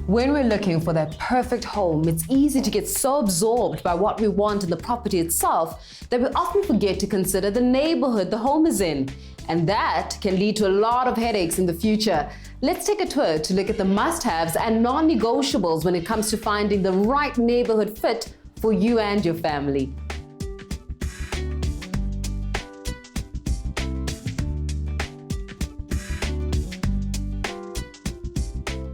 When we're looking for that perfect home, it's easy to get so absorbed by what we want in the property itself that we often forget to consider the neighborhood the home is in. And that can lead to a lot of headaches in the future. Let's take a tour to look at the must-haves and non-negotiables when it comes to finding the right neighborhood fit for you and your family.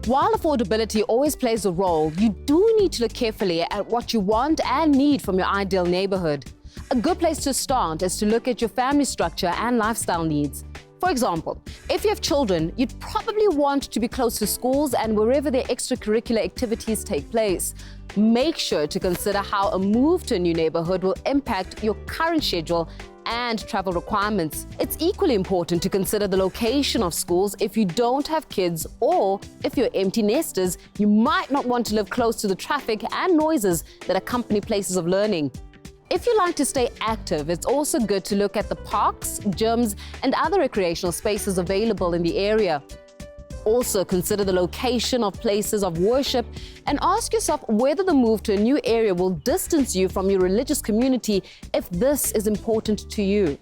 While affordability always plays a role, you do need to look carefully at what you want and need from your ideal neighborhood. A good place to start is to look at your family structure and lifestyle needs. For example, if you have children, you'd probably want to be close to schools and wherever their extracurricular activities take place. Make sure to consider how a move to a new neighborhood will impact your current schedule and travel requirements. It's equally important to consider the location of schools if you don't have kids, or if you're empty nesters, you might not want to live close to the traffic and noises that accompany places of learning. If you like to stay active, it's also good to look at the parks, gyms, and other recreational spaces available in the area. Also consider the location of places of worship and ask yourself whether the move to a new area will distance you from your religious community if this is important to you.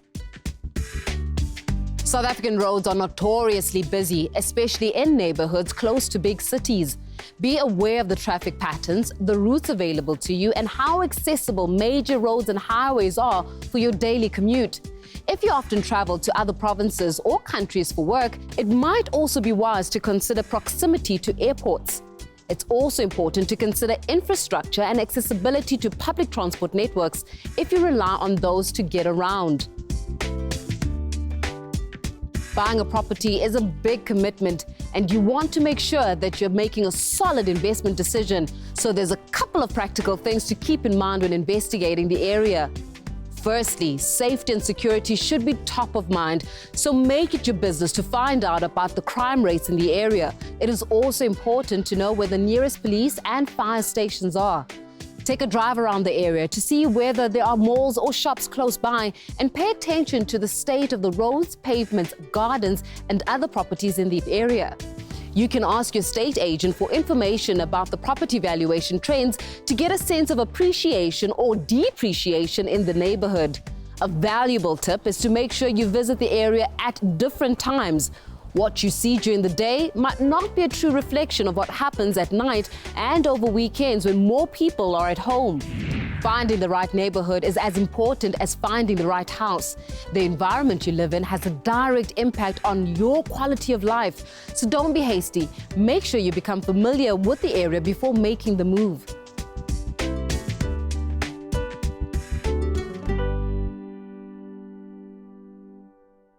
South African roads are notoriously busy, especially in neighborhoods close to big cities. Be aware of the traffic patterns, the routes available to you, and how accessible major roads and highways are for your daily commute. If you often travel to other provinces or countries for work, it might also be wise to consider proximity to airports. It's also important to consider infrastructure and accessibility to public transport networks if you rely on those to get around. Buying a property is a big commitment, and you want to make sure that you're making a solid investment decision. So there's a couple of practical things to keep in mind when investigating the area. Firstly, safety and security should be top of mind, so make it your business to find out about the crime rates in the area. It is also important to know where the nearest police and fire stations are. Take a drive around the area to see whether there are malls or shops close by, and pay attention to the state of the roads, pavements, gardens, and other properties in the area. You can ask your estate agent for information about the property valuation trends to get a sense of appreciation or depreciation in the neighborhood. A valuable tip is to make sure you visit the area at different times. What you see during the day might not be a true reflection of what happens at night and over weekends when more people are at home. Finding the right neighborhood is as important as finding the right house. The environment you live in has a direct impact on your quality of life. So don't be hasty. Make sure you become familiar with the area before making the move.